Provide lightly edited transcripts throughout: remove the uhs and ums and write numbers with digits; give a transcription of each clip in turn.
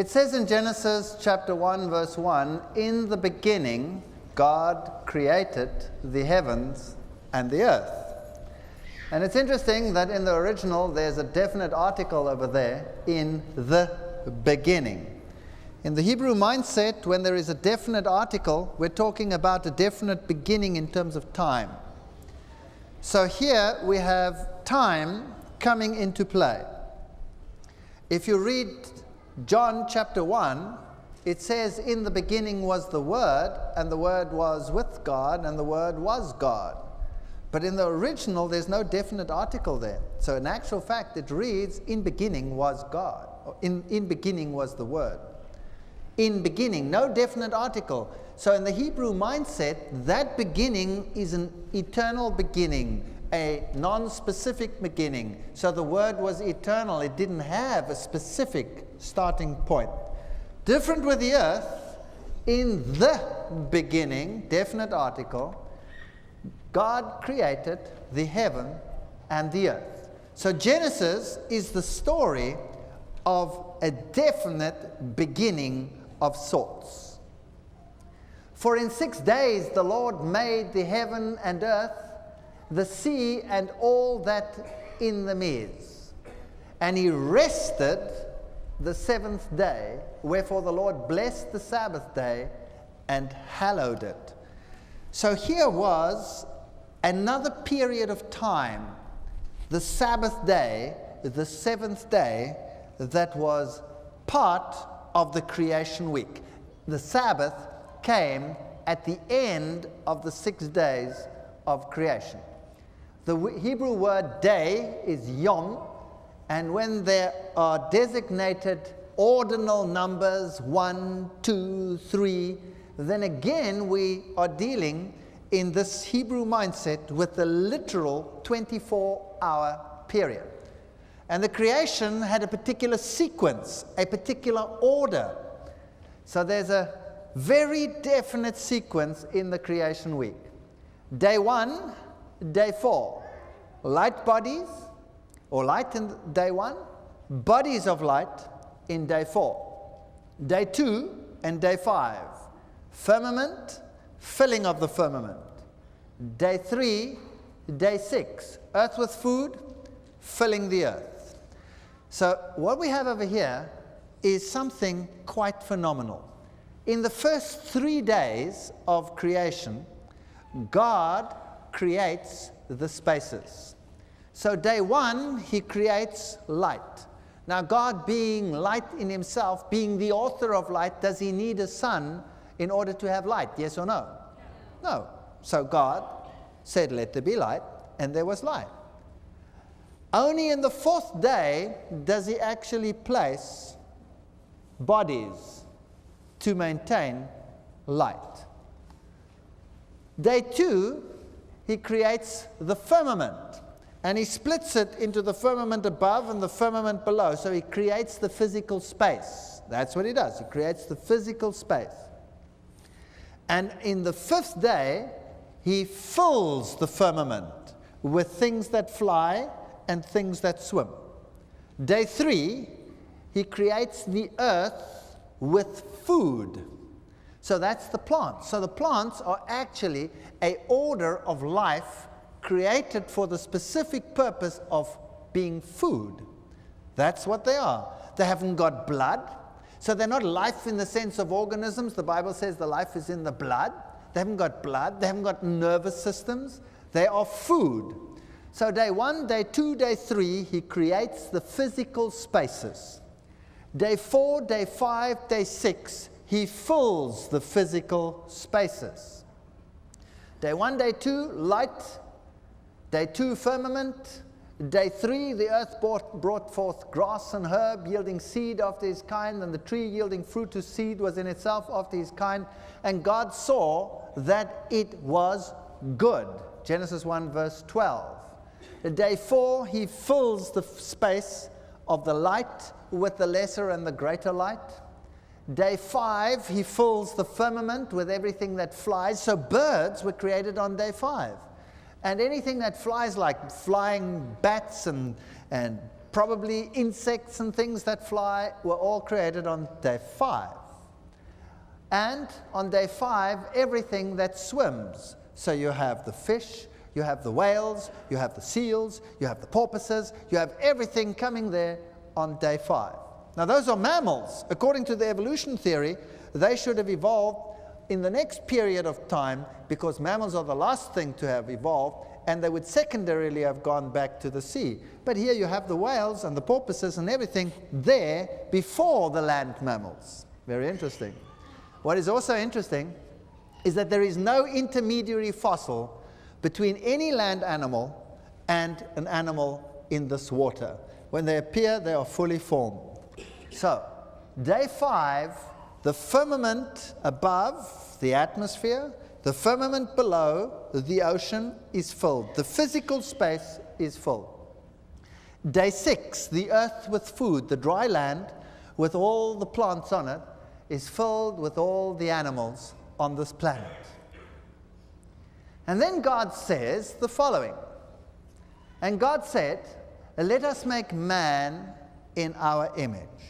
It says in Genesis chapter 1, verse 1, "In the beginning, God created the heavens and the earth." And it's interesting that in the original, there's a definite article over there, "in the beginning." In the Hebrew mindset, when there is a definite article, we're talking about a definite beginning in terms of time. So here we have time coming into play. If you read John chapter 1, it says, "In the beginning was the Word, and the Word was with God, and the Word was God." But in the original, there's no definite article there. So in actual fact, it reads, "In beginning was God." Or in beginning was the Word. In beginning, no definite article. So in the Hebrew mindset, that beginning is an eternal beginning, a non-specific beginning. So the Word was eternal. It didn't have a specific starting point. Different with the earth, in the beginning, definite article, God created the heaven and the earth. So Genesis is the story of a definite beginning of sorts. "For in 6 days the Lord made the heaven and earth, the sea and all that in them is. And he rested the seventh day, wherefore the Lord blessed the Sabbath day and hallowed it." So here was another period of time, the Sabbath day, the seventh day, that was part of the creation week. The Sabbath came at the end of the 6 days of creation. The Hebrew word day is yom, and when there are designated ordinal numbers, 1, 2, 3, then again we are dealing in this Hebrew mindset with the literal 24-hour period. And the creation had a particular sequence, a particular order. So there's a very definite sequence in the creation week. Day 1, day 4, light bodies, or light in day 1, bodies of light in day 4. Day 2 and day 5, firmament, filling of the firmament. Day 3, day 6, earth with food, filling the earth. So what we have over here is something quite phenomenal. In the first 3 days of creation, God creates the spaces. So day 1, he creates light. Now God, being light in himself, being the author of light, does he need a sun in order to have light? Yes or no? No. So God said, "Let there be light," and there was light. Only in the 4th day does he actually place bodies to maintain light. Day 2, he creates the firmament, and he splits it into the firmament above and the firmament below. So he creates the physical space. That's what he does. He creates the physical space. And in the 5th day, he fills the firmament with things that fly and things that swim. Day 3, he creates the earth with food. So that's the plants. So the plants are actually an order of life created for the specific purpose of being food. That's what they are. They haven't got blood. So they're not life in the sense of organisms. The Bible says the life is in the blood. They haven't got blood. They haven't got nervous systems. They are food. So day 1, day 2, day 3, he creates the physical spaces. Day 4, day 5, day 6, he fills the physical spaces. Day 1, day 2, light. Day 2, firmament. Day 3, the earth brought forth grass and herb, yielding seed after his kind, and the tree yielding fruit whose seed was in itself after his kind. And God saw that it was good. Genesis 1, verse 12. Day 4, he fills the space of the light with the lesser and the greater light. Day 5, he fills the firmament with everything that flies. So birds were created on day 5. And anything that flies, like flying bats and probably insects and things that fly, were all created on day 5. And on day 5, everything that swims. So you have the fish, you have the whales, you have the seals, you have the porpoises, you have everything coming there on day 5. Now those are mammals. According to the evolution theory, they should have evolved in the next period of time, because mammals are the last thing to have evolved, and they would secondarily have gone back to the sea. But here you have the whales and the porpoises and everything there before the land mammals. Very interesting. What is also interesting is that there is no intermediary fossil between any land animal and an animal in this water. When they appear, they are fully formed. So, day 5, the firmament above, the atmosphere, the firmament below, the ocean, is filled. The physical space is filled. Day 6, the earth with food, the dry land with all the plants on it, is filled with all the animals on this planet. And then God says the following. And God said, "Let us make man in our image,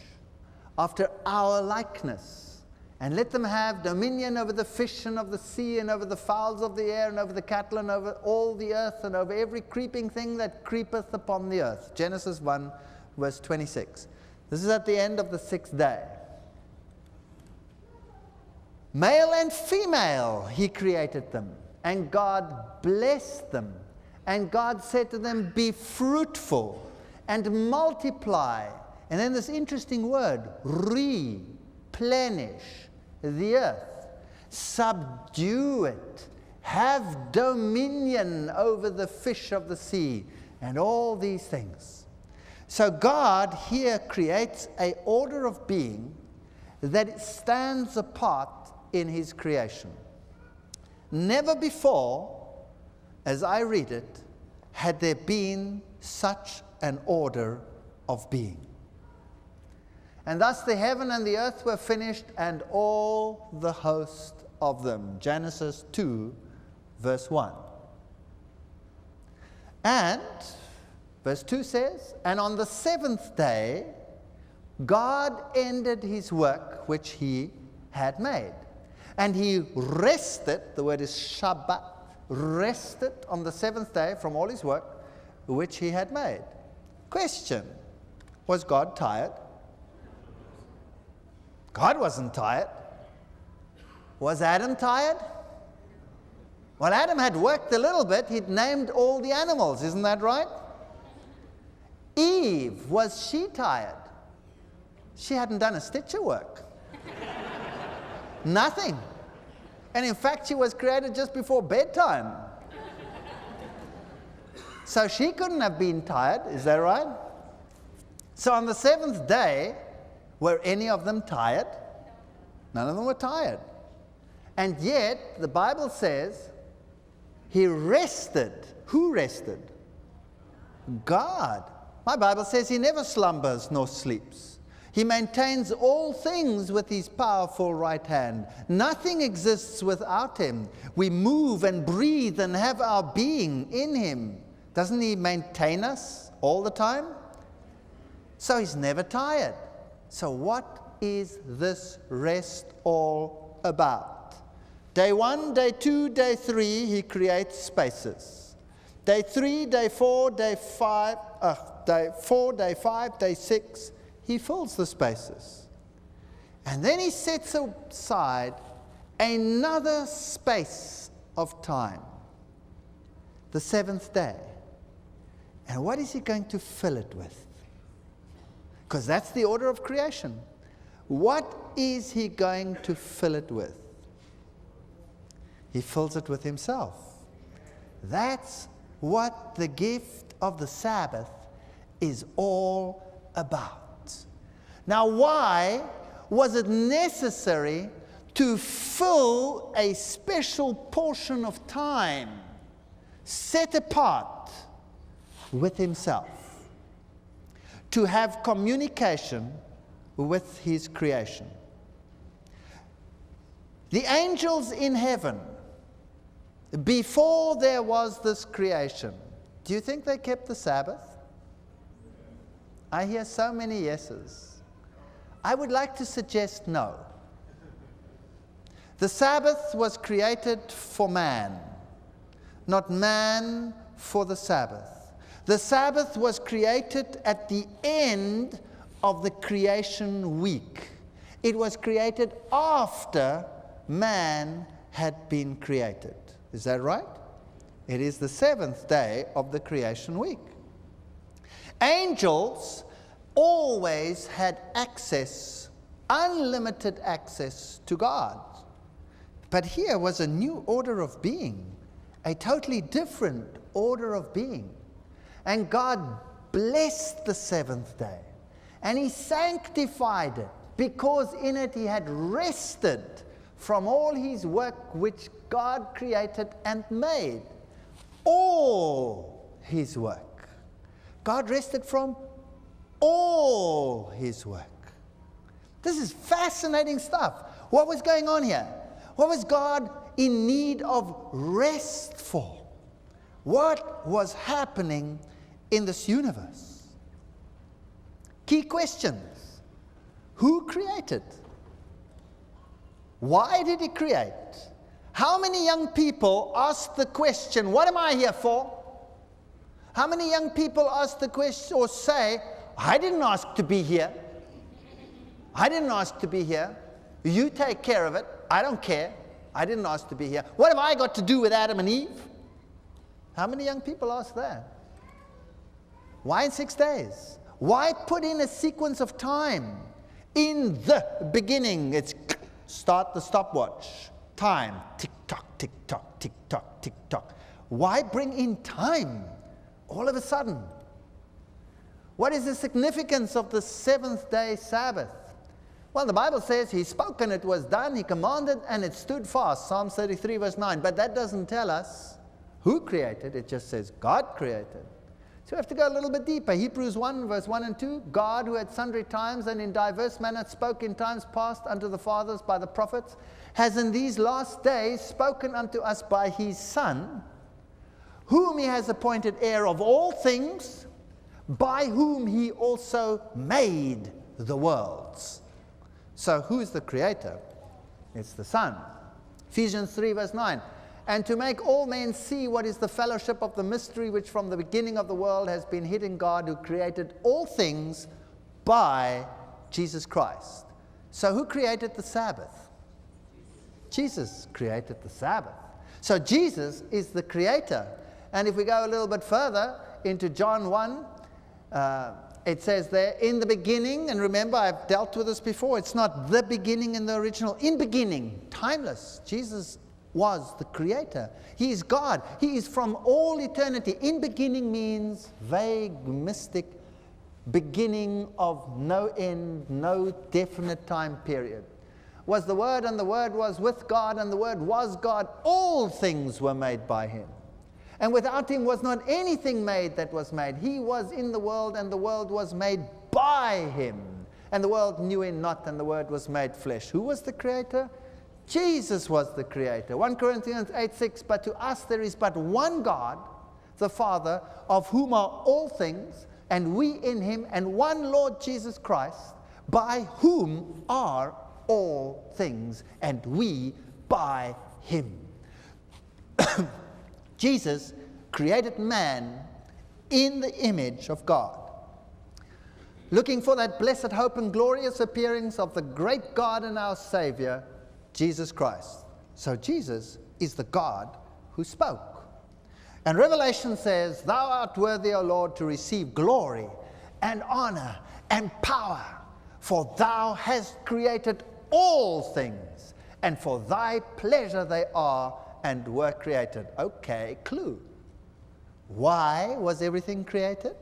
after our likeness, and let them have dominion over the fish and of the sea and over the fowls of the air and over the cattle and over all the earth and over every creeping thing that creepeth upon the earth." Genesis 1, verse 26. This is at the end of the 6th day. Male and female, he created them, and God blessed them. And God said to them, "Be fruitful and multiply." And then this interesting word, replenish the earth, subdue it, have dominion over the fish of the sea, and all these things. So God here creates an order of being that stands apart in his creation. Never before, as I read it, had there been such an order of being. And thus the heaven and the earth were finished, and all the host of them. Genesis 2, verse 1. And, verse 2 says, "And on the 7th day, God ended his work which he had made. And he rested," the word is Shabbat, rested on the 7th day from all his work which he had made. Question, was God tired? God wasn't tired. Was Adam tired? Well, Adam had worked a little bit. He'd named all the animals, isn't that right? Eve, was she tired? She hadn't done a stitch of work. Nothing. And in fact, she was created just before bedtime. So she couldn't have been tired, is that right? So on the 7th day, were any of them tired? None of them were tired. And yet, the Bible says, he rested. Who rested? God. My Bible says he never slumbers nor sleeps. He maintains all things with his powerful right hand. Nothing exists without him. We move and breathe and have our being in him. Doesn't he maintain us all the time? So he's never tired. So what is this rest all about? Day 1, day 2, day 3, he creates spaces. Day 3, day 4, day 5, day 4, day 5, day 6, he fills the spaces. And then he sets aside another space of time, the 7th day. And what is he going to fill it with? Because that's the order of creation. What is he going to fill it with? He fills it with himself. That's what the gift of the Sabbath is all about. Now, why was it necessary to fill a special portion of time set apart with himself, to have communication with his creation? The angels in heaven, before there was this creation, do you think they kept the Sabbath? I hear so many yeses. I would like to suggest no. The Sabbath was created for man, not man for the Sabbath. The Sabbath was created at the end of the creation week. It was created after man had been created. Is that right? It is the seventh day of the creation week. Angels always had access, unlimited access to God. But here was a new order of being, a totally different order of being. And God blessed the seventh day, and He sanctified it, because in it He had rested from all His work which God created and made. All His work. God rested from all His work. This is fascinating stuff. What was going on here? What was God in need of rest for? What was happening in this universe? Key questions. Who created? Why did He create? How many young people ask the question, what am I here for? How many young people ask the question or say, I didn't ask to be here. I didn't ask to be here. You take care of it. I don't care. I didn't ask to be here. What have I got to do with Adam and Eve? How many young people ask that? Why in 6 days? Why put in a sequence of time? In the beginning, it's start the stopwatch. Time. Tick-tock, tick-tock, tick-tock, tick-tock. Why bring in time all of a sudden? What is the significance of the seventh day Sabbath? Well, the Bible says He spoke and it was done. He commanded and it stood fast. Psalm 33 verse 9. But that doesn't tell us who created. It just says God created. So we have to go a little bit deeper. Hebrews 1 verse 1 and 2. God, who at sundry times and in diverse manners spoke in times past unto the fathers by the prophets, has in these last days spoken unto us by His Son, whom He has appointed heir of all things, by whom He also made the worlds. So who is the creator? It's the Son. Ephesians 3 verse 9. And to make all men see what is the fellowship of the mystery which from the beginning of the world has been hid in God, who created all things by Jesus Christ. So who created the Sabbath? Jesus created the Sabbath. So Jesus is the creator. And if we go a little bit further into John 1, it says there, in the beginning, and remember I've dealt with this before, it's not the beginning in the original, in beginning, timeless. Jesus was the creator. He is God. He is from all eternity. In beginning means vague, mystic, beginning of no end, no definite time period. Was the Word, and the Word was with God, and the Word was God. All things were made by Him. And without Him was not anything made that was made. He was in the world, and the world was made by Him. And the world knew Him not, and the Word was made flesh. Who was the creator? Jesus was the creator. 1 Corinthians 8:6, but to us there is but one God, the Father, of whom are all things, and we in Him, and one Lord Jesus Christ, by whom are all things, and we by Him. Jesus created man in the image of God, looking for that blessed hope and glorious appearance of the great God and our Savior, Jesus Christ. So Jesus is the God who spoke. And Revelation says, thou art worthy, O Lord, to receive glory and honor and power, for thou hast created all things, and for thy pleasure they are and were created. Okay, clue. Why was everything created?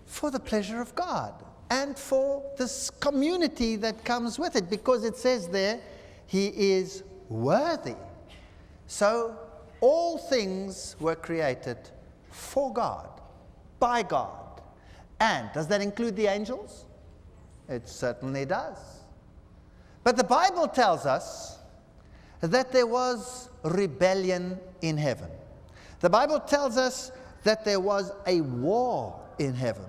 For the pleasure of God. And for this community that comes with it, because it says there, He is worthy. So all things were created for God, by God. And does that include the angels? It certainly does. But the Bible tells us that there was rebellion in heaven. The Bible tells us that there was a war in heaven.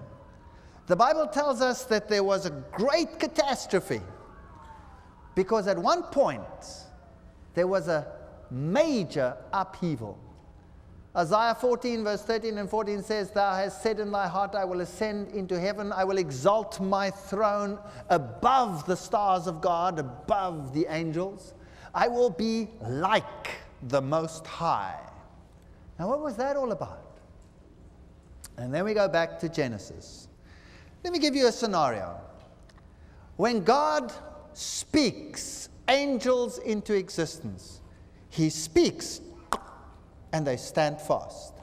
The Bible tells us that there was a great catastrophe because at one point there was a major upheaval. Isaiah 14 verse 13 and 14 says, "Thou hast said in thy heart, I will ascend into heaven. I will exalt my throne above the stars of God, above the angels. I will be like the Most High." Now what was that all about? And then we go back to Genesis. Let me give you a scenario. When God speaks angels into existence, He speaks and they stand fast.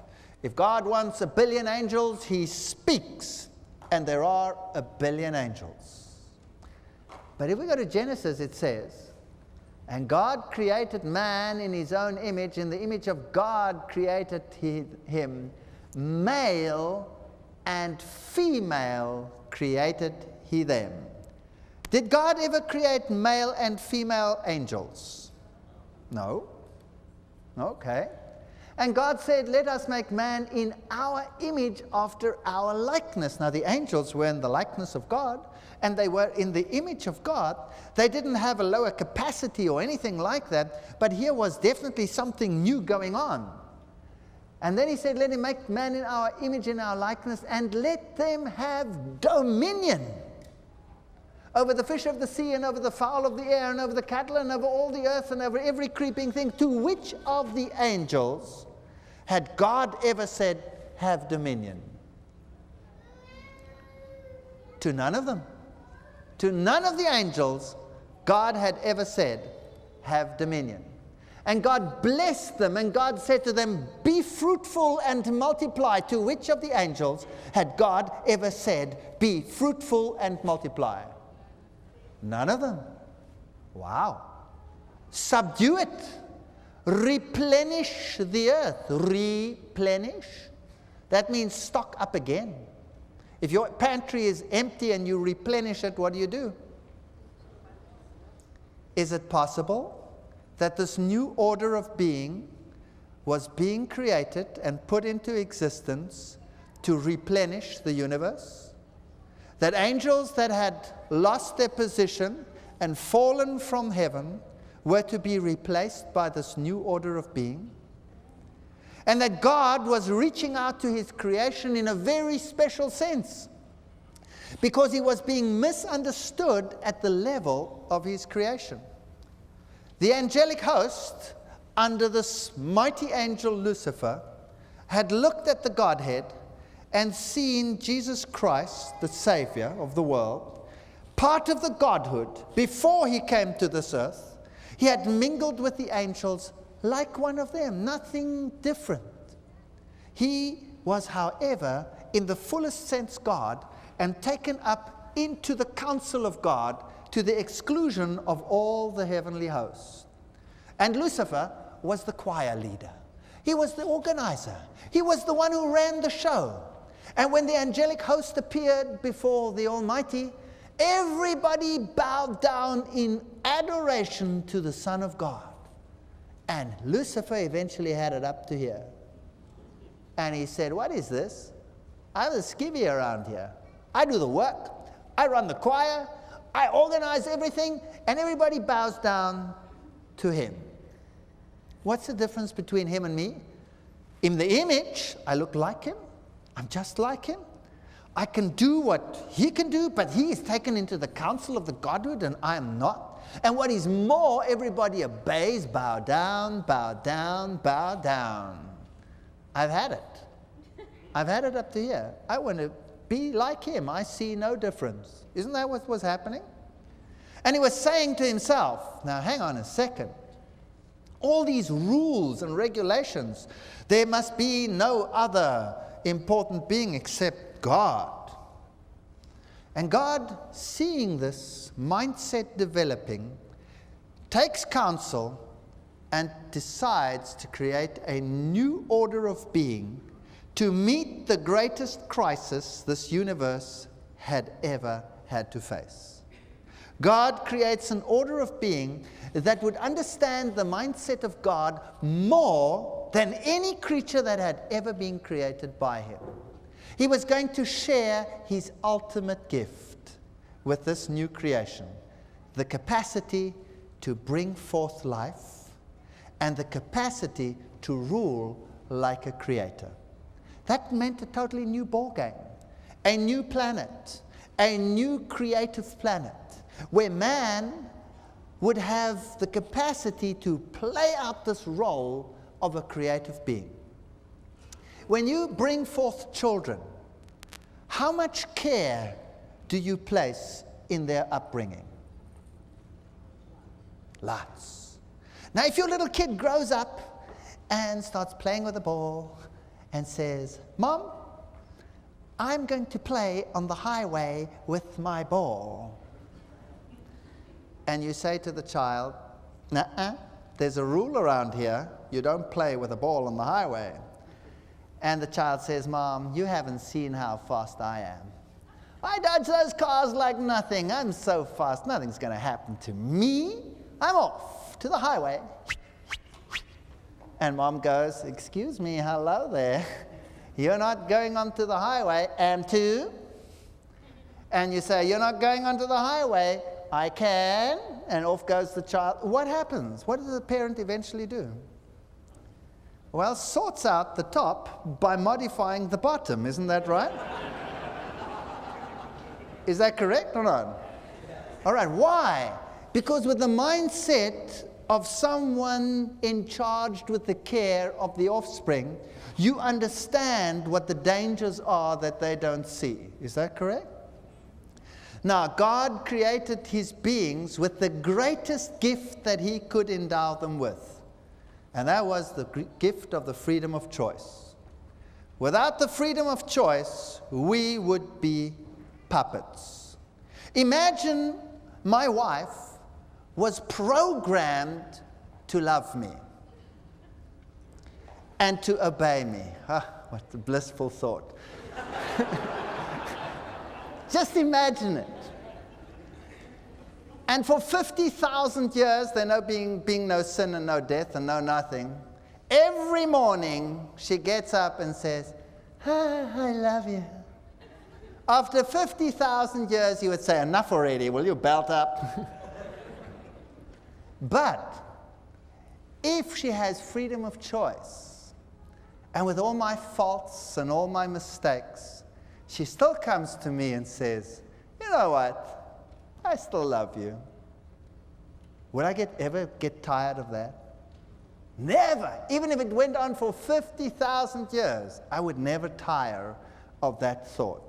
If God wants 1 billion angels, He speaks and there are 1 billion angels. But if we go to Genesis, it says, "And God created man in His own image. In the image of God created him. Male and female created He them." Did God ever create male and female angels? No. Okay. And God said, "Let us make man in our image after our likeness." Now the angels were in the likeness of God, and they were in the image of God. They didn't have a lower capacity or anything like that, but here was definitely something new going on. And then He said, "Let Him make man in our image, in our likeness, and let them have dominion over the fish of the sea, and over the fowl of the air, and over the cattle, and over all the earth, and over every creeping thing." To which of the angels had God ever said, "Have dominion"? To none of them. To none of the angels God had ever said, "Have dominion." And God blessed them, and God said to them, "Be fruitful and multiply." To which of the angels had God ever said, "Be fruitful and multiply"? None of them. Wow. Subdue it. Replenish the earth. Replenish. That means stock up again. If your pantry is empty and you replenish it, what do? Is it possible that this new order of being was being created and put into existence to replenish the universe? That angels that had lost their position and fallen from heaven were to be replaced by this new order of being? And that God was reaching out to His creation in a very special sense, because He was being misunderstood at the level of His creation. The angelic host, under this mighty angel Lucifer, had looked at the Godhead and seen Jesus Christ, the Savior of the world, part of the Godhood. Before He came to this earth, He had mingled with the angels like one of them, nothing different. He was, however, in the fullest sense God, and taken up into the counsel of God to the exclusion of all the heavenly hosts. And Lucifer was the choir leader. He was the organizer. He was the one who ran the show. And when the angelic host appeared before the Almighty, everybody bowed down in adoration to the Son of God. And Lucifer eventually had it up to here. And he said, "What is this? I'm the skivvy around here. I do the work. I run the choir. I organize everything. And everybody bows down to him. What's the difference between him and me? In the image, I look like him. I'm just like him. I can do what he can do, but he is taken into the counsel of the Godhood, and I am not. And what is more, everybody obeys, bow down, bow down, bow down. I've had it. I've had it up to here. I want to be like him. I see no difference. Isn't that what was happening? And he was saying to himself, now hang on a second. All these rules and regulations, there must be no other important being except God. And God, seeing this mindset developing, takes counsel and decides to create a new order of being to meet the greatest crisis this universe had ever had to face. God creates an order of being that would understand the mindset of God more than any creature that had ever been created by him. He was going to share his ultimate gift with this new creation, the capacity to bring forth life and the capacity to rule like a creator. That meant a totally new ballgame, a new planet, a new creative planet, where man would have the capacity to play out this role of a creative being. When you bring forth children, how much care do you place in their upbringing? Lots. Now, if your little kid grows up and starts playing with a ball and says, "Mom, I'm going to play on the highway with my ball," and you say to the child, "Nuh-uh, there's a rule around here. You don't play with a ball on the highway." And the child says, "Mom, you haven't seen how fast I am. I dodge those cars like nothing. I'm so fast, nothing's going to happen to me. I'm off to the highway." And Mom goes, "Excuse me, hello there. You're not going onto the highway, am too?" And you say, "You're not going onto the highway." "I can." And off goes the child. What happens? What does the parent eventually do? Well, sorts out the top by modifying the bottom. Isn't that right? Is that correct or not? All right, why? Because with the mindset of someone in charge with the care of the offspring, you understand what the dangers are that they don't see. Is that correct? Now, God created his beings with the greatest gift that he could endow them with. And that was the gift of the freedom of choice. Without the freedom of choice, we would be puppets. Imagine my wife was programmed to love me and to obey me. Ah, what a blissful thought. Just imagine it. And for 50,000 years, there being no sin and no death and no nothing, every morning she gets up and says, "I love you." After 50,000 years, you would say, "Enough already, will you belt up?" But if she has freedom of choice, and with all my faults and all my mistakes, she still comes to me and says, "You know what? I still love you." Would I ever get tired of that? Never. Even if it went on for 50,000 years, I would never tire of that thought.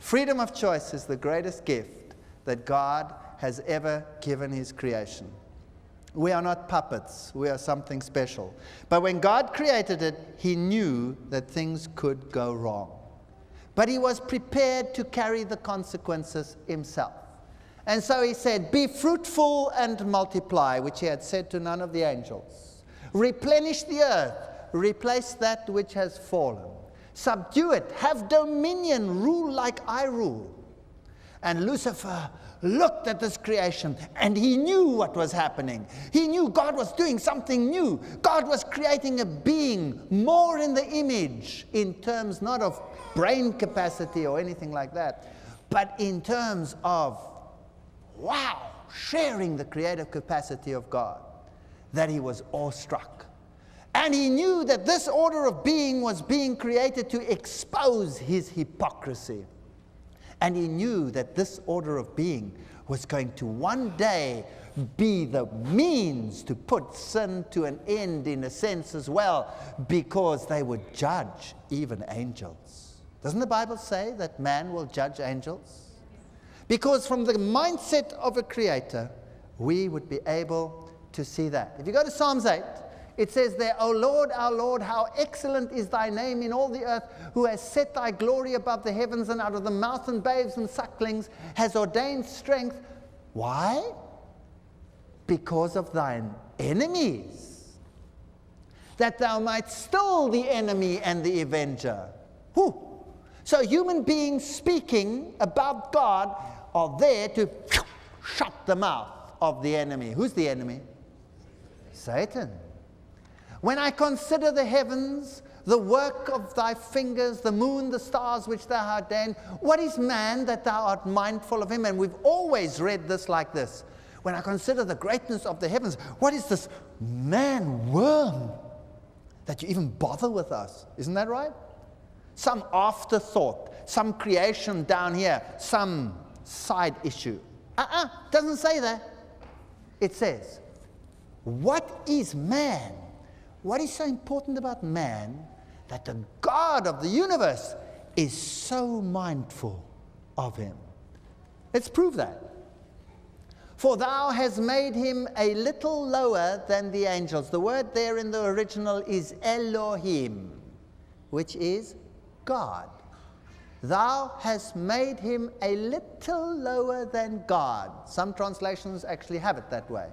Freedom of choice is the greatest gift that God has ever given his creation. We are not puppets. We are something special. But when God created it, he knew that things could go wrong. But he was prepared to carry the consequences himself. And so he said, "Be fruitful and multiply," which he had said to none of the angels. "Replenish the earth, replace that which has fallen. Subdue it, have dominion, rule like I rule." And Lucifer looked at this creation, and he knew what was happening. He knew God was doing something new. God was creating a being more in the image, in terms not of brain capacity or anything like that, but in terms of, wow, sharing the creative capacity of God, that he was awestruck. And he knew that this order of being was being created to expose his hypocrisy. And he knew that this order of being was going to one day be the means to put sin to an end, in a sense as well, because they would judge even angels. Doesn't the Bible say that man will judge angels? Because from the mindset of a creator, we would be able to see that. If you go to Psalms 8, it says there, "O Lord, our Lord, how excellent is thy name in all the earth, who has set thy glory above the heavens, and out of the mouth and babes and sucklings has ordained strength." Why? Because of thine enemies, that thou might still the enemy and the avenger. Whew. So human beings speaking about God are there to shut the mouth of the enemy. Who's the enemy? Satan. When I consider the heavens, the work of thy fingers, the moon, the stars which thou hast ordained. What is man that thou art mindful of him? And we've always read this like this. When I consider the greatness of the heavens, what is this man worm that you even bother with us? Isn't that right? Some afterthought, some creation down here, some side issue. Doesn't say that. It says, what is man? What is so important about man that the God of the universe is so mindful of him? Let's prove that. For thou hast made him a little lower than the angels. The word there in the original is Elohim, which is God. Thou hast made him a little lower than God. Some translations actually have it that way.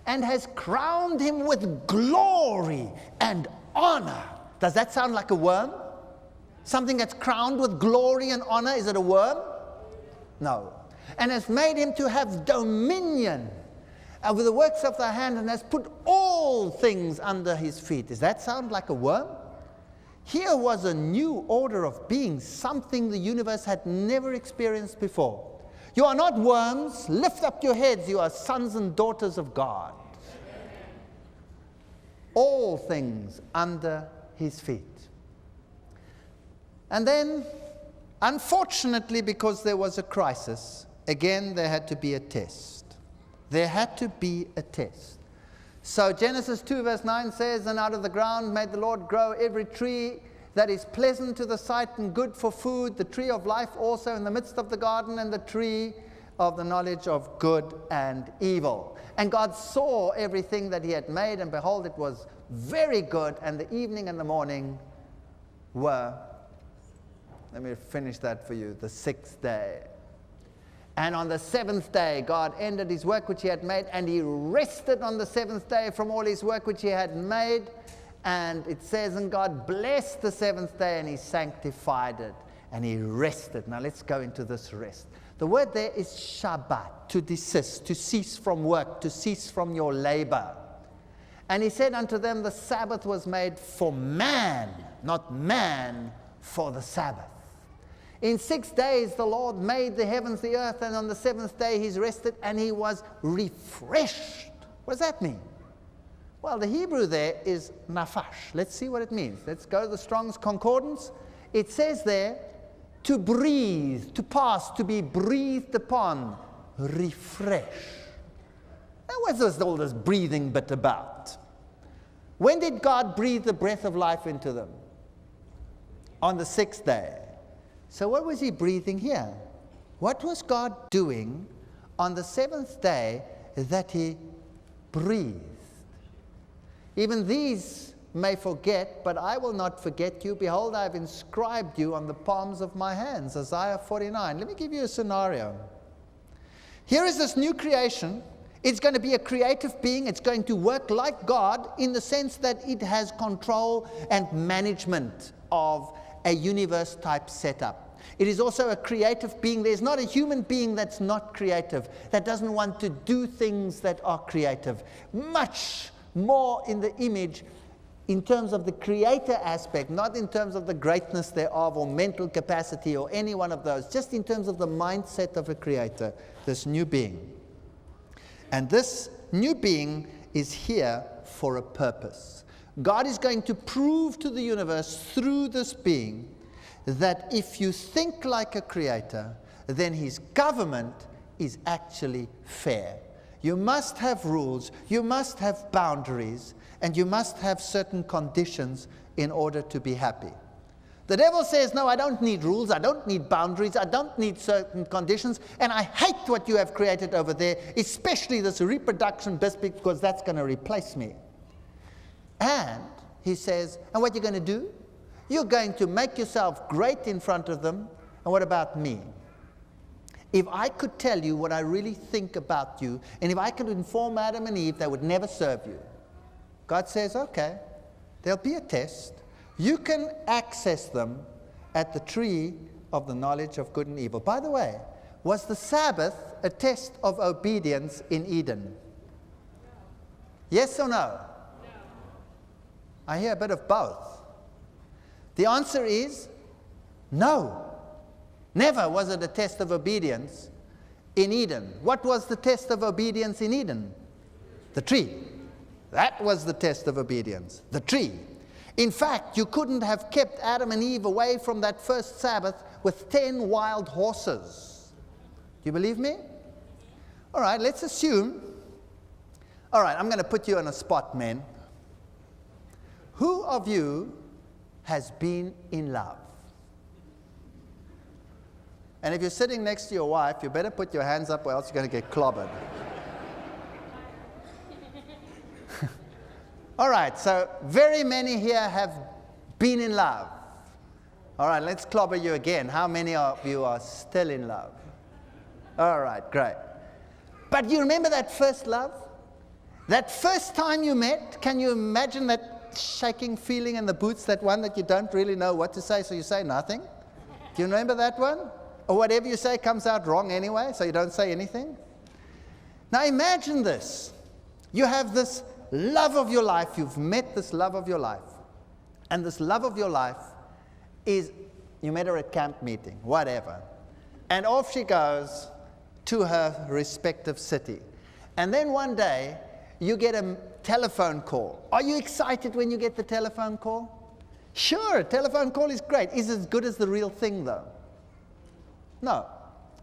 And has crowned him with glory and honor. Does that sound like a worm? Something that's crowned with glory and honor, is it a worm? No. And has made him to have dominion over the works of thy hand, and has put all things under his feet. Does that sound like a worm? Here was a new order of being, something the universe had never experienced before. You are not worms. Lift up your heads. You are sons and daughters of God. All things under his feet. And then, unfortunately, because there was a crisis, again, there had to be a test. There had to be a test. So Genesis 2 verse 9 says, and out of the ground made the Lord grow every tree that is pleasant to the sight and good for food, the tree of life also in the midst of the garden, and the tree of the knowledge of good and evil. And God saw everything that he had made, and behold, it was very good, and the evening and the morning were, let me finish that for you, the sixth day. And on the seventh day, God ended his work which he had made, and he rested on the seventh day from all his work which he had made. And it says, and God blessed the seventh day, and he sanctified it, and he rested. Now let's go into this rest. The word there is Shabbat, to desist, to cease from work, to cease from your labor. And he said unto them, the Sabbath was made for man, not man for the Sabbath. In 6 days the Lord made the heavens, the earth, and on the seventh day he's rested, and he was refreshed. What does that mean? Well, the Hebrew there is nafash. Let's see what it means. Let's go to the Strong's Concordance. It says there, to breathe, to pass, to be breathed upon, refresh. Now, what's all this breathing bit about? When did God breathe the breath of life into them? On the sixth day. So what was he breathing here? What was God doing on the seventh day that he breathed? Even these may forget, but I will not forget you. Behold, I have inscribed you on the palms of my hands. Isaiah 49. Let me give you a scenario. Here is this new creation. It's going to be a creative being. It's going to work like God in the sense that it has control and management of a universe-type setup. It is also a creative being. There's not a human being that's not creative, that doesn't want to do things that are creative. Much more in the image in terms of the creator aspect, not in terms of the greatness thereof or mental capacity or any one of those, just in terms of the mindset of a creator, this new being. And this new being is here for a purpose. God is going to prove to the universe through this being that if you think like a creator, then his government is actually fair. You must have rules, you must have boundaries, and you must have certain conditions in order to be happy. The devil says, no, I don't need rules, I don't need boundaries, I don't need certain conditions, and I hate what you have created over there, especially this reproduction business, because that's going to replace me. And he says, and what you're going to do? You're going to make yourself great in front of them, and what about me? If I could tell you what I really think about you, and if I could inform Adam and Eve, they would never serve you. God says, okay, there'll be a test. You can access them at the tree of the knowledge of good and evil. By the way, was the Sabbath a test of obedience in Eden? Yes or no? I hear a bit of both. The answer is no. Never was it a test of obedience in Eden. What was the test of obedience in Eden? The tree. That was the test of obedience, the tree. In fact, you couldn't have kept Adam and Eve away from that first Sabbath with 10 wild horses. Do you believe me? All right, let's assume. All right, I'm going to put you on a spot, men. Who of you has been in love? And if you're sitting next to your wife, you better put your hands up or else you're going to get clobbered. All right, so very many here have been in love. All right, let's clobber you again. How many of you are still in love? All right, great. But you remember that first love? That first time you met? Can you imagine that shaking feeling in the boots, that one that you don't really know what to say, so you say nothing? Do you remember that one? Or whatever you say comes out wrong anyway, so you don't say anything? Now imagine this. You have this love of your life. You've met this love of your life. And this love of your life is, you met her at camp meeting, whatever. And off she goes to her respective city. And then one day, you get a telephone call. Are you excited when you get the telephone call? Sure, a telephone call is great. Is it as good as the real thing, though? No.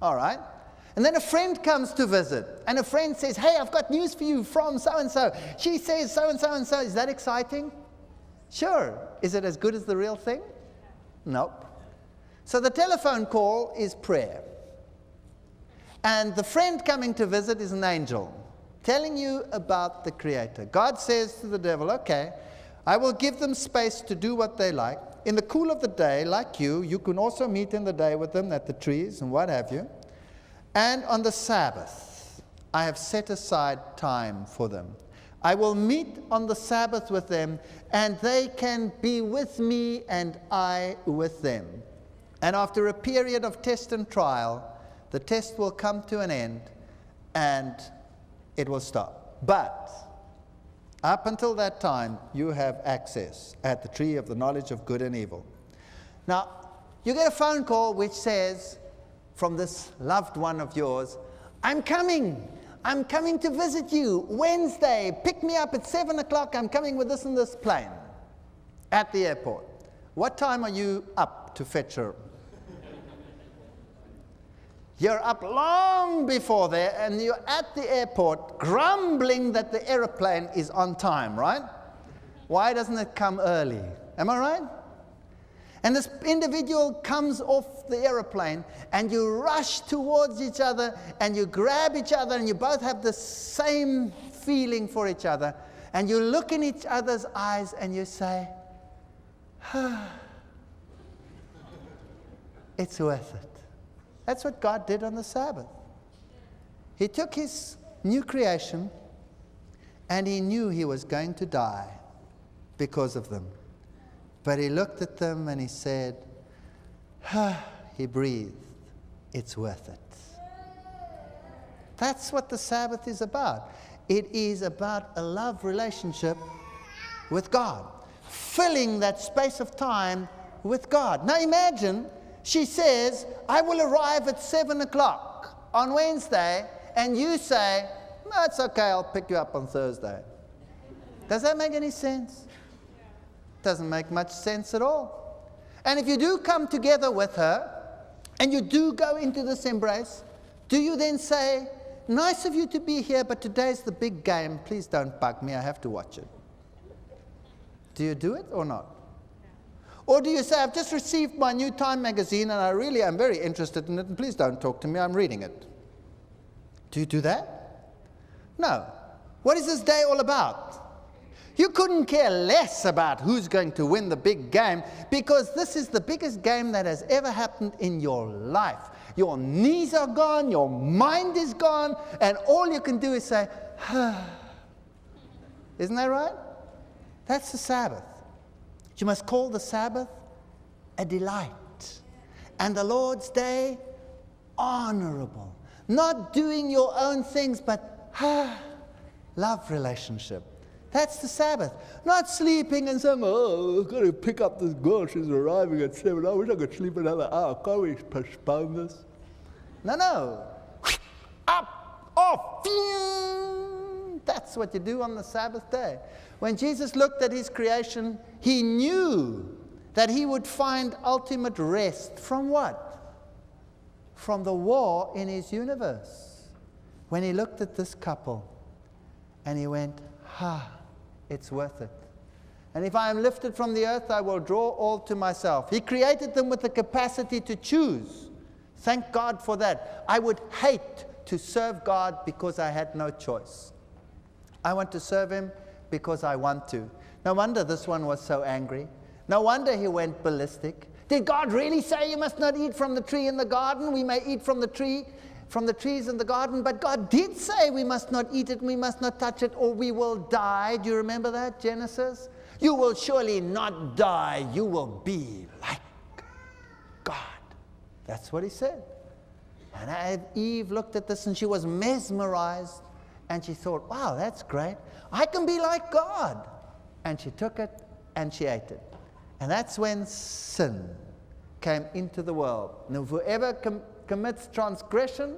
All right. And then a friend comes to visit, and a friend says, hey, I've got news for you from so-and-so. She says so-and-so and so. Is that exciting? Sure. Is it as good as the real thing? Nope. So the telephone call is prayer. And the friend coming to visit is an angel, telling you about the Creator. God says to the devil, okay, I will give them space to do what they like. In the cool of the day, like you can also meet in the day with them at the trees and what have you. And on the Sabbath, I have set aside time for them. I will meet on the Sabbath with them, and they can be with me and I with them. And after a period of test and trial, the test will come to an end and it will stop. But up until that time, you have access at the tree of the knowledge of good and evil. Now, you get a phone call which says, from this loved one of yours, I'm coming to visit you Wednesday, pick me up at 7 o'clock, I'm coming with this and this plane at the airport. What time are you up to fetch her? You're up long before there, and you're at the airport grumbling that the airplane is on time, right? Why doesn't it come early? Am I right? And this individual comes off the airplane, and you rush towards each other, and you grab each other, and you both have the same feeling for each other, and you look in each other's eyes, and you say, it's worth it. That's what God did on the Sabbath. He took his new creation, and he knew he was going to die because of them. But he looked at them and he said, he breathed, it's worth it. That's what the Sabbath is about. It is about a love relationship with God, filling that space of time with God. Now imagine, she says, I will arrive at 7 o'clock on Wednesday, and you say, no, it's okay, I'll pick you up on Thursday. Does that make any sense? Doesn't make much sense at all. And if you do come together with her, and you do go into this embrace, do you then say, nice of you to be here, but today's the big game, please don't bug me, I have to watch it? Do you do it or not? Or do you say, I've just received my new Time magazine, and I really am very interested in it, and please don't talk to me, I'm reading it? Do you do that? No. What is this day all about? You couldn't care less about who's going to win the big game, because this is the biggest game that has ever happened in your life. Your knees are gone, your mind is gone, and all you can do is say, Isn't that right? That's the Sabbath. You must call the Sabbath a delight, and the Lord's day honorable. Not doing your own things, but love relationship. That's the Sabbath. Not sleeping and saying, oh, I've got to pick up this girl. She's arriving at 7. I wish I could sleep another hour. Can't we postpone this? No. Up, off. That's what you do on the Sabbath day. When Jesus looked at his creation, he knew that he would find ultimate rest from what? From the war in his universe. When he looked at this couple and he went, it's worth it. And if I am lifted from the earth, I will draw all to myself. He created them with the capacity to choose. Thank God for that. I would hate to serve God because I had no choice. I want to serve him because I want to. No wonder this one was so angry. No wonder he went ballistic. Did God really say you must not eat from the tree in the garden? We may eat from the trees in the garden, but God did say we must not eat it, we must not touch it, or we will die. Do you remember that, Genesis? You will surely not die. You will be like God. That's what he said. And Eve looked at this and she was mesmerized. And she thought, wow, that's great. I can be like God. And she took it and she ate it. And that's when sin came into the world. Now, whoever commits transgression,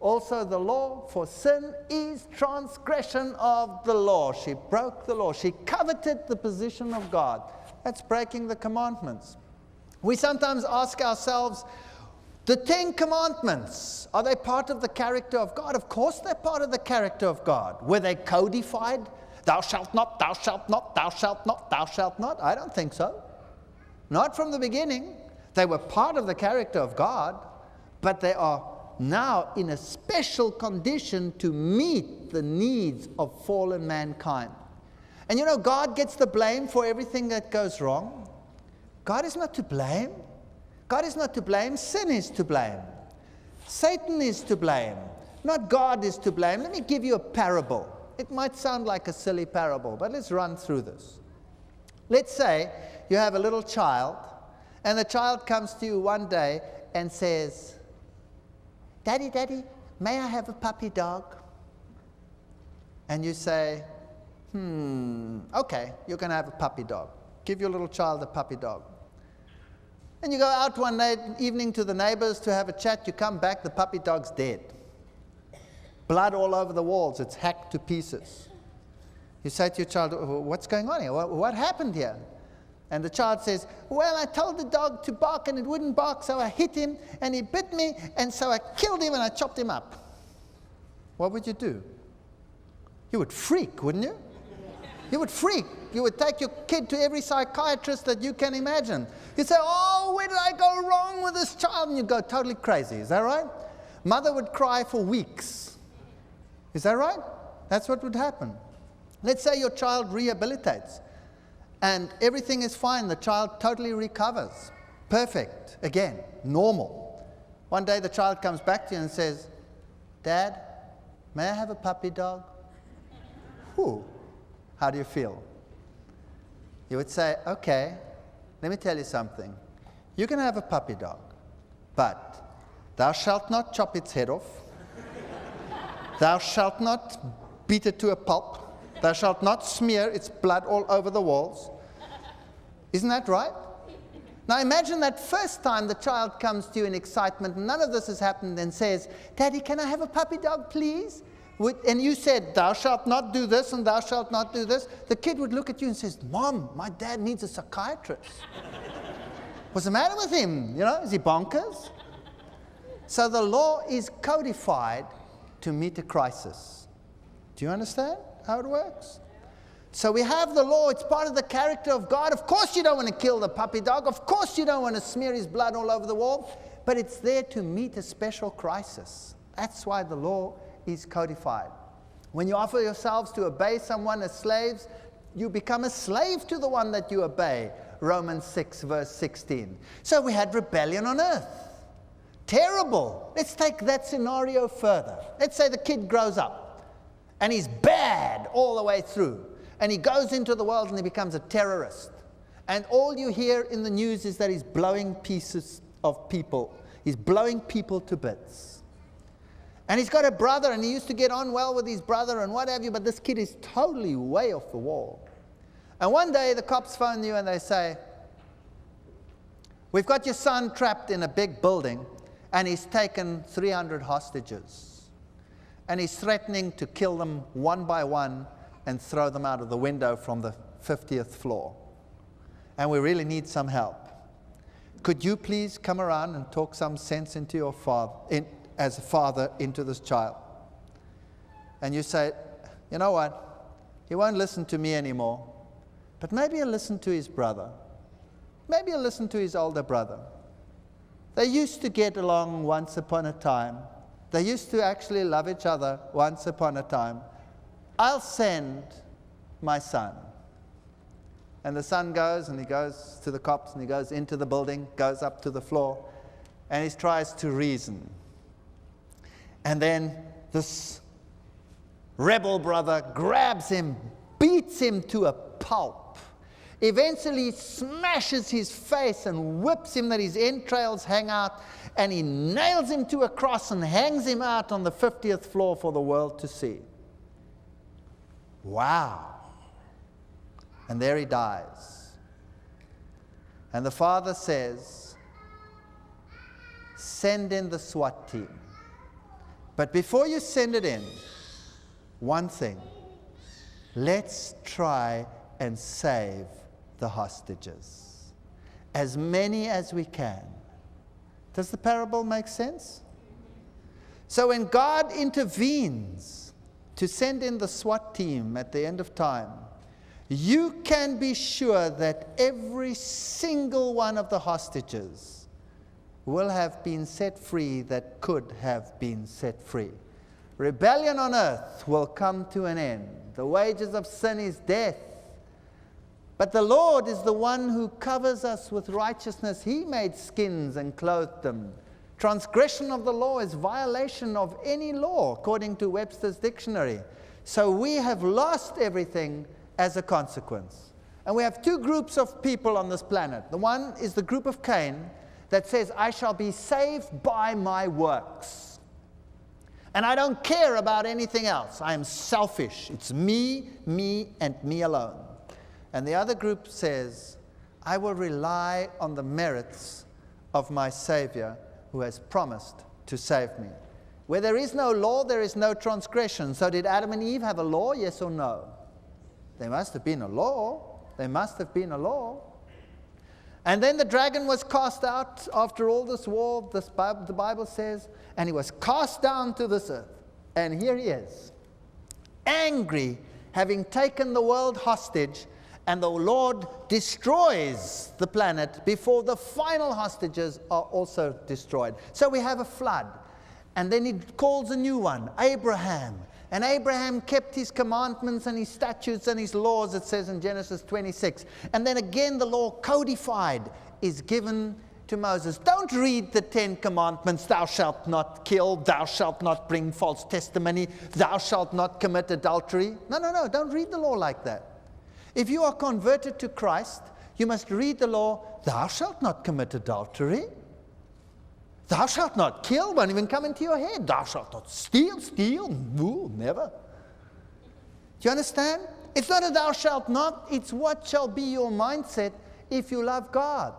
also the law, for sin is transgression of the law. She broke the law. She coveted the position of God. That's breaking the commandments. We sometimes ask ourselves, the 10 Commandments, are they part of the character of God? Of course they're part of the character of God. Were they codified? Thou shalt not, thou shalt not, thou shalt not, thou shalt not? I don't think so. Not from the beginning. They were part of the character of God, but they are now in a special condition to meet the needs of fallen mankind. And you know, God gets the blame for everything that goes wrong. God is not to blame. God is not to blame. Sin is to blame. Satan is to blame. Not God is to blame. Let me give you a parable. It might sound like a silly parable, but let's run through this. Let's say you have a little child, and the child comes to you one day and says, Daddy, Daddy, may I have a puppy dog? And you say, okay, you're going to have a puppy dog. Give your little child a puppy dog. And you go out one evening to the neighbors to have a chat. You come back, the puppy dog's dead. Blood all over the walls. It's hacked to pieces. You say to your child, what's going on here? What happened here? And the child says, well, I told the dog to bark and it wouldn't bark, so I hit him and he bit me, and so I killed him and I chopped him up. What would you do? You would freak, wouldn't you? You would freak. You would take your kid to every psychiatrist that you can imagine. You'd say, oh, where did I go wrong with this child? And you'd go totally crazy. Is that right? Mother would cry for weeks. Is that right? That's what would happen. Let's say your child rehabilitates and everything is fine. The child totally recovers. Perfect. Again, normal. One day the child comes back to you and says, Dad, may I have a puppy dog? Whew. How do you feel? You would say, okay, let me tell you something. You can have a puppy dog, but thou shalt not chop its head off. Thou shalt not beat it to a pulp. Thou shalt not smear its blood all over the walls. Isn't that right? Now imagine that first time the child comes to you in excitement, none of this has happened, and says, Daddy, can I have a puppy dog, please? And you said, thou shalt not do this and thou shalt not do this. The kid would look at you and says, Mom, my dad needs a psychiatrist. What's the matter with him? You know, is he bonkers? So the law is codified to meet a crisis. Do you understand how it works? So we have the law. It's part of the character of God. Of course you don't want to kill the puppy dog. Of course you don't want to smear his blood all over the wall. But it's there to meet a special crisis. That's why the law is codified. When you offer yourselves to obey someone as slaves, you become a slave to the one that you obey. Romans 6 verse 16. So we had rebellion on earth. Terrible. Let's take that scenario further. Let's say the kid grows up and he's bad all the way through, and he goes into the world and he becomes a terrorist, and all you hear in the news is that he's blowing pieces of people. He's blowing people to bits. And he's got a brother, and he used to get on well with his brother and what have you, but this kid is totally way off the wall. And one day the cops phone you and they say, we've got your son trapped in a big building, and he's taken 300 hostages. And he's threatening to kill them one by one and throw them out of the window from the 50th floor. And we really need some help. Could you please come around and talk some sense into your father, as a father, into this child? And you say, you know what? He won't listen to me anymore. But maybe he'll listen to his brother. Maybe he'll listen to his older brother. They used to get along once upon a time. They used to actually love each other once upon a time. I'll send my son. And the son goes, and he goes to the cops, and he goes into the building, goes up to the floor, and he tries to reason. And then this rebel brother grabs him, beats him to a pulp, eventually smashes his face and whips him that his entrails hang out, and he nails him to a cross and hangs him out on the 50th floor for the world to see. Wow. And there he dies. And the father says, send in the SWAT team. But before you send it in, one thing, let's try and save the hostages. As many as we can. Does the parable make sense? So when God intervenes to send in the SWAT team at the end of time, you can be sure that every single one of the hostages will have been set free that could have been set free. Rebellion on earth will come to an end. The wages of sin is death. But the Lord is the one who covers us with righteousness. He made skins and clothed them. Transgression of the law is violation of any law, according to Webster's dictionary. So we have lost everything as a consequence. And we have two groups of people on this planet. The one is the group of Cain that says, I shall be saved by my works. And I don't care about anything else. I am selfish. It's me, and me alone. And the other group says, I will rely on the merits of my Savior who has promised to save me. Where there is no law, there is no transgression. So did Adam and Eve have a law, yes or no? There must have been a law. There must have been a law. And then the dragon was cast out after all this war, the Bible says, and he was cast down to this earth. And here he is, angry, having taken the world hostage, and the Lord destroys the planet before the final hostages are also destroyed. So we have a flood. And then he calls a new one, Abraham. And Abraham kept his commandments and his statutes and his laws, it says in Genesis 26. And then again the law codified is given to Moses. Don't read the 10 commandments, thou shalt not kill, thou shalt not bring false testimony, thou shalt not commit adultery. No, don't read the law like that. If you are converted to Christ, you must read the law, thou shalt not commit adultery. Thou shalt not kill, won't even come into your head. Thou shalt not steal, no, never. Do you understand? It's not a thou shalt not, it's what shall be your mindset if you love God.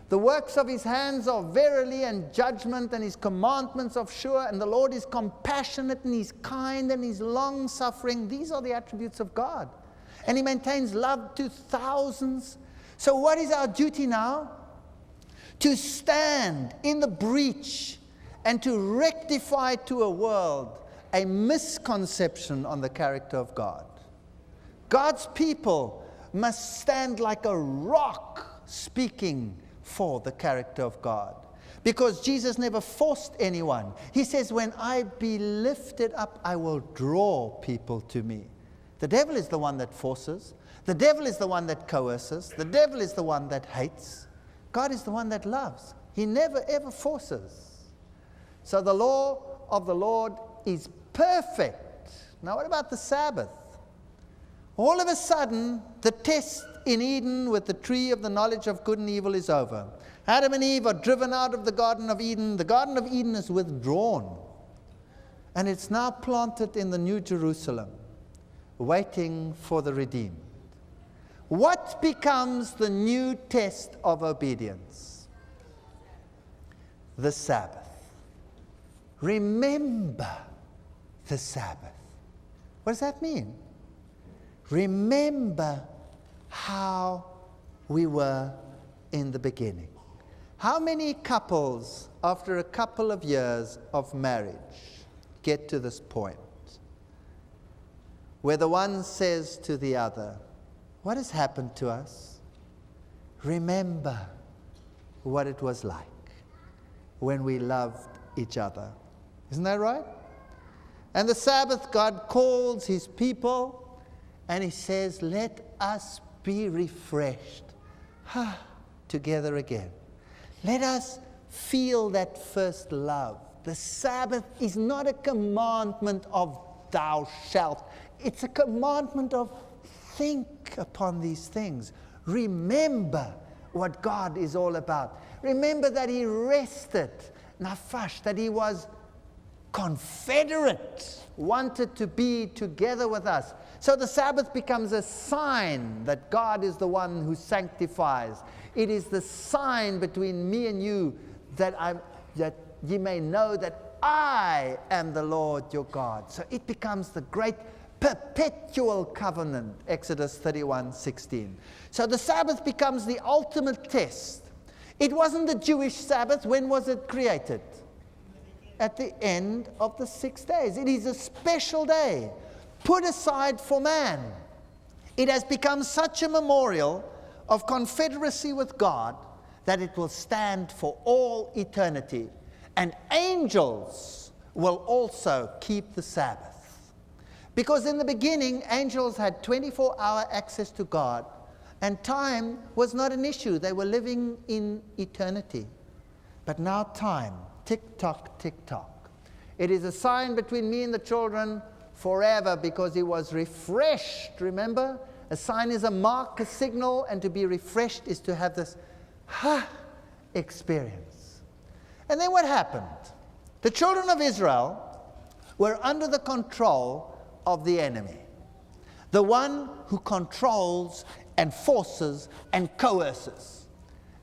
The works of his hands are verily and judgment, and his commandments are sure, and the Lord is compassionate, and he's kind, and he's long-suffering. These are the attributes of God. And he maintains love to thousands. So what is our duty now? To stand in the breach and to rectify to a world a misconception on the character of God. God's people must stand like a rock speaking for the character of God. Because Jesus never forced anyone. He says, when I be lifted up, I will draw people to me. The devil is the one that forces. The devil is the one that coerces. The devil is the one that hates. God is the one that loves. He never ever forces. So the law of the Lord is perfect. Now what about the Sabbath? All of a sudden, the test in Eden with the tree of the knowledge of good and evil is over. Adam and Eve are driven out of the Garden of Eden. The Garden of Eden is withdrawn. And it's now planted in the New Jerusalem, waiting for the redeemed. What becomes the new test of obedience? The Sabbath. Remember the Sabbath. What does that mean? Remember how we were in the beginning. How many couples, after a couple of years of marriage, get to this point where the one says to the other, what has happened to us? Remember what it was like when we loved each other. Isn't that right? And the Sabbath, God calls his people and he says, let us be refreshed together again. Let us feel that first love. The Sabbath is not a commandment of thou shalt. It's a commandment of think upon these things. Remember what God is all about. Remember that he rested, nafash, that he was confederate, wanted to be together with us. So the Sabbath becomes a sign that God is the one who sanctifies. It is the sign between me and you that ye may know that I am the Lord your God. So it becomes the great perpetual covenant, Exodus 31:16. So the Sabbath becomes the ultimate test. It wasn't the Jewish Sabbath. When was it created? At the end of the 6 days. It is a special day put aside for man. It has become such a memorial of confederacy with God that it will stand for all eternity. And angels will also keep the Sabbath. Because in the beginning, angels had 24-hour access to God, and time was not an issue. They were living in eternity. But now time, tick-tock, tick-tock. It is a sign between me and the children forever because he was refreshed, remember? A sign is a mark, a signal, and to be refreshed is to have this experience. And then what happened? The children of Israel were under the control of the enemy, the one who controls and forces and coerces.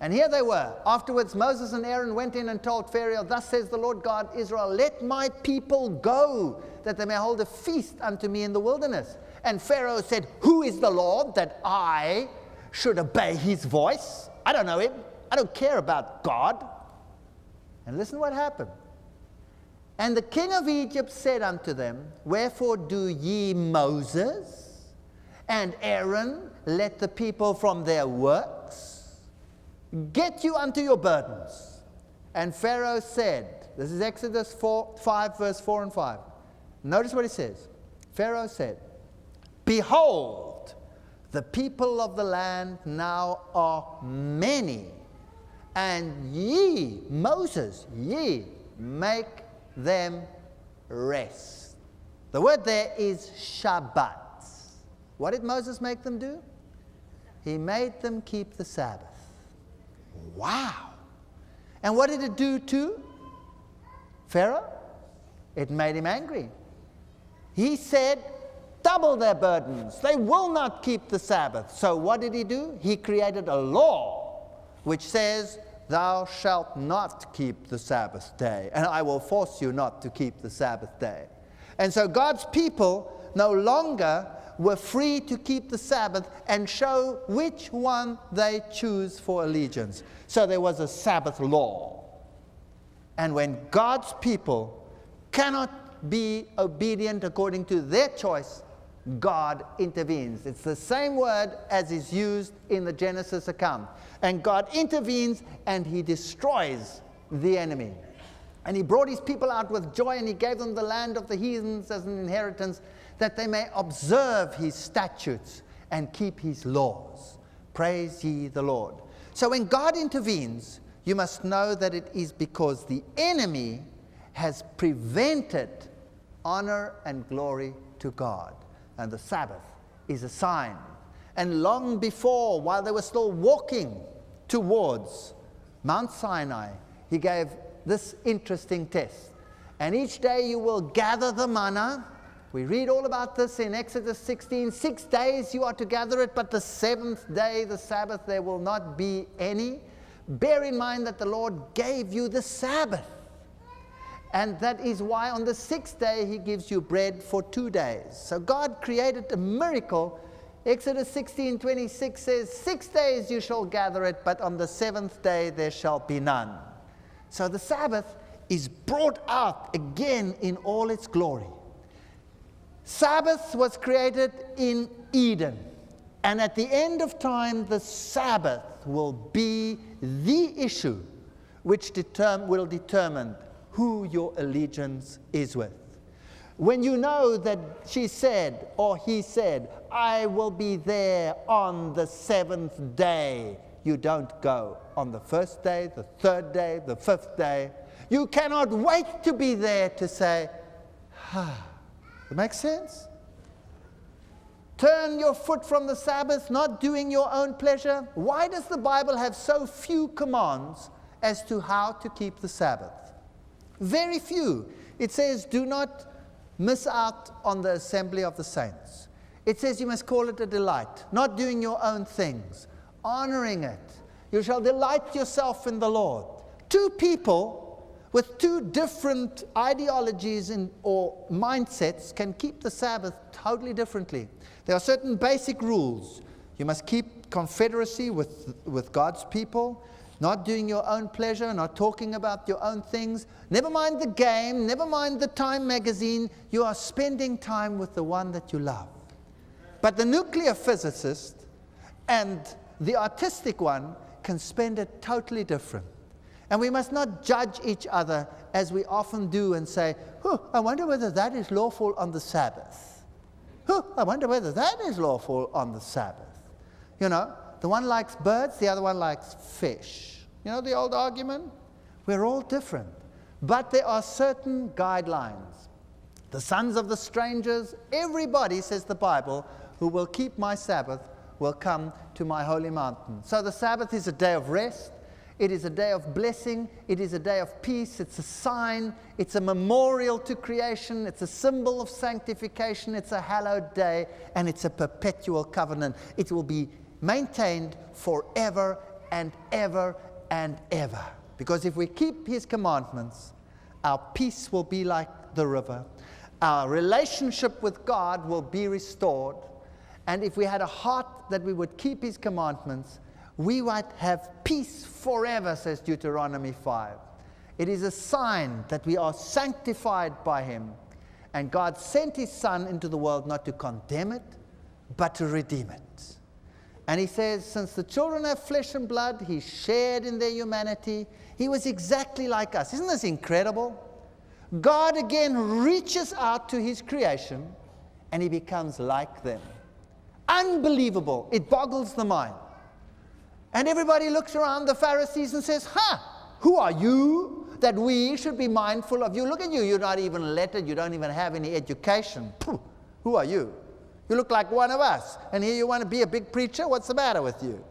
And here they were. Afterwards, Moses and Aaron went in and told Pharaoh, thus says the Lord God Israel, let my people go, that they may hold a feast unto me in the wilderness. And Pharaoh said, who is the Lord that I should obey his voice? I don't know him. I don't care about God. And listen what happened. And the king of Egypt said unto them, wherefore do ye Moses and Aaron let the people from their works? Get you unto your burdens. And Pharaoh said, this is Exodus 5, verse 4 and 5. Notice what it says. Pharaoh said, behold, the people of the land now are many, and ye, Moses, ye make them rest. The word there is Shabbat. What did Moses make them do? He made them keep the Sabbath. Wow. And what did it do to Pharaoh? It made him angry. He said, double their burdens. They will not keep the Sabbath. So what did he do? He created a law which says, thou shalt not keep the Sabbath day, and I will force you not to keep the Sabbath day. And so God's people no longer were free to keep the Sabbath and show which one they choose for allegiance. So there was a Sabbath law. And when God's people cannot be obedient according to their choice, God intervenes. It's the same word as is used in the Genesis account. And God intervenes and he destroys the enemy. And he brought his people out with joy, and he gave them the land of the heathens as an inheritance, that they may observe his statutes and keep his laws. Praise ye the Lord. So when God intervenes, you must know that it is because the enemy has prevented honor and glory to God. And the Sabbath is a sign. And long before, while they were still walking towards Mount Sinai, he gave this interesting test. And each day you will gather the manna. We read all about this in Exodus 16. 6 days you are to gather it, but the seventh day, the Sabbath, there will not be any. Bear in mind that the Lord gave you the Sabbath. And that is why on the sixth day he gives you bread for 2 days. So God created a miracle. Exodus 16:26 says, 6 days you shall gather it, but on the seventh day there shall be none. So the Sabbath is brought out again in all its glory. Sabbath was created in Eden. And at the end of time, the Sabbath will be the issue which will determine who your allegiance is with. When you know that she said, or he said, I will be there on the seventh day, you don't go on the first day, the third day, the fifth day. You cannot wait to be there to say, It makes sense? Turn your foot from the Sabbath, not doing your own pleasure. Why does the Bible have so few commands as to how to keep the Sabbath? Very few. It says, do not miss out on the assembly of the saints. It says you must call it a delight, not doing your own things, honoring it. You shall delight yourself in the Lord. Two people with two different ideologies or mindsets can keep the Sabbath totally differently. There are certain basic rules. You must keep confederacy with God's people, not doing your own pleasure, not talking about your own things. Never mind the game, never mind the Time magazine. You are spending time with the one that you love. But the nuclear physicist and the artistic one can spend it totally different. And we must not judge each other as we often do and say, I wonder whether that is lawful on the Sabbath. I wonder whether that is lawful on the Sabbath. You know, the one likes birds, the other one likes fish. You know the old argument? We're all different. But there are certain guidelines. The sons of the strangers, everybody, says the Bible, who will keep my Sabbath will come to my holy mountain. So the Sabbath is a day of rest. It is a day of blessing. It is a day of peace. It's a sign. It's a memorial to creation. It's a symbol of sanctification. It's a hallowed day. And it's a perpetual covenant. It will be maintained forever and ever and ever. Because if we keep his commandments, our peace will be like the river. Our relationship with God will be restored. And if we had a heart that we would keep his commandments, we might have peace forever, says Deuteronomy 5. It is a sign that we are sanctified by him. And God sent his Son into the world not to condemn it, but to redeem it. And he says, since the children have flesh and blood, he shared in their humanity. He was exactly like us. Isn't this incredible? God again reaches out to his creation, and he becomes like them. Unbelievable. It boggles the mind. And everybody looks around the Pharisees and says, who are you that we should be mindful of you? Look at you. You're not even lettered. You don't even have any education. Who are you? You look like one of us. And here you want to be a big preacher? What's the matter with you?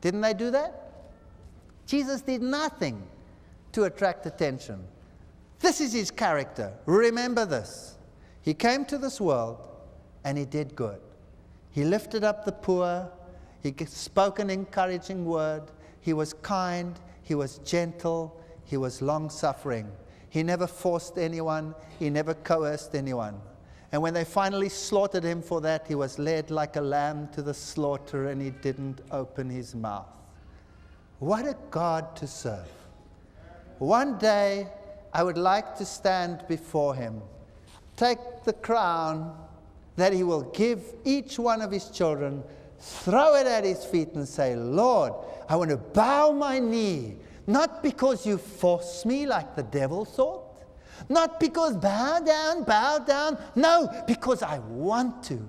Didn't they do that? Jesus did nothing to attract attention. This is his character. Remember this. He came to this world and he did good. He lifted up the poor. He spoke an encouraging word. He was kind. He was gentle. He was long-suffering. He never forced anyone. He never coerced anyone. And when they finally slaughtered him for that, he was led like a lamb to the slaughter, and he didn't open his mouth. What a God to serve. One day, I would like to stand before him, take the crown that he will give each one of his children, throw it at his feet and say, Lord, I want to bow my knee, not because you force me like the devil thought, not because bow down, no, because I want to.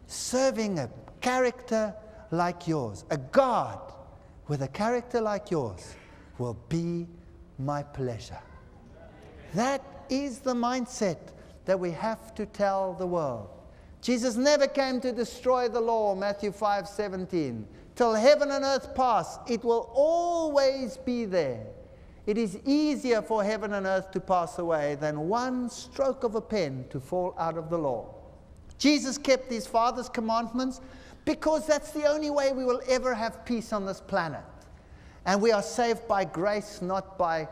Serving a character like yours, a God with a character like yours, will be my pleasure. That is the mindset that we have to tell the world. Jesus never came to destroy the law, Matthew 5:17. Till heaven and earth pass, it will always be there. It is easier for heaven and earth to pass away than one stroke of a pen to fall out of the law. Jesus kept his Father's commandments because that's the only way we will ever have peace on this planet. And we are saved by grace, not by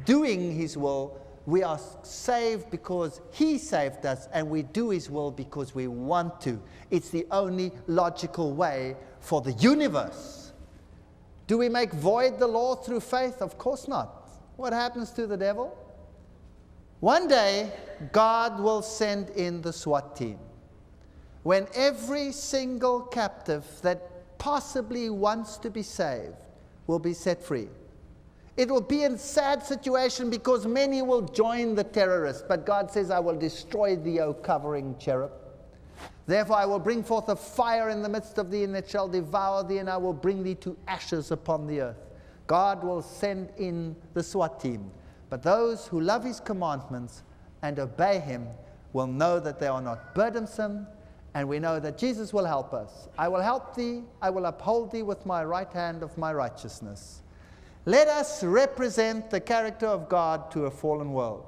doing his will. We are saved because he saved us, and we do his will because we want to. It's the only logical way for the universe. Do we make void the law through faith? Of course not. What happens to the devil? One day, God will send in the SWAT team. When every single captive that possibly wants to be saved will be set free. It will be a sad situation because many will join the terrorists, but God says, I will destroy thee, O covering cherub. Therefore I will bring forth a fire in the midst of thee, and it shall devour thee, and I will bring thee to ashes upon the earth. God will send in the SWAT team. But those who love his commandments and obey him will know that they are not burdensome, and we know that Jesus will help us. I will help thee, I will uphold thee with my right hand of my righteousness. Let us represent the character of God to a fallen world.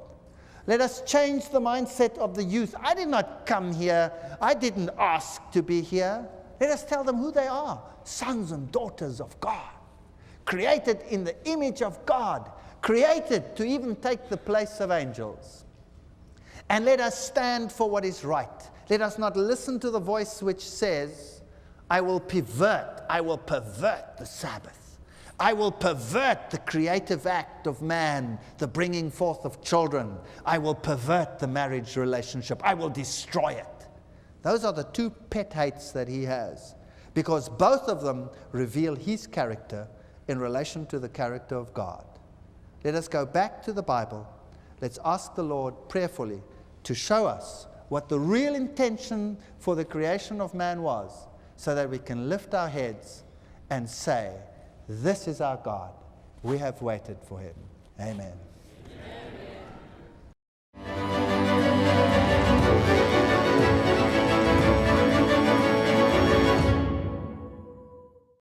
Let us change the mindset of the youth. I did not come here. I didn't ask to be here. Let us tell them who they are. Sons and daughters of God. Created in the image of God. Created to even take the place of angels. And let us stand for what is right. Let us not listen to the voice which says, I will pervert the Sabbath. I will pervert the creative act of man, the bringing forth of children. I will pervert the marriage relationship. I will destroy it. Those are the two pet hates that he has, because both of them reveal his character in relation to the character of God. Let us go back to the Bible. Let's ask the Lord prayerfully to show us what the real intention for the creation of man was, so that we can lift our heads and say, this is our God. We have waited for him. Amen.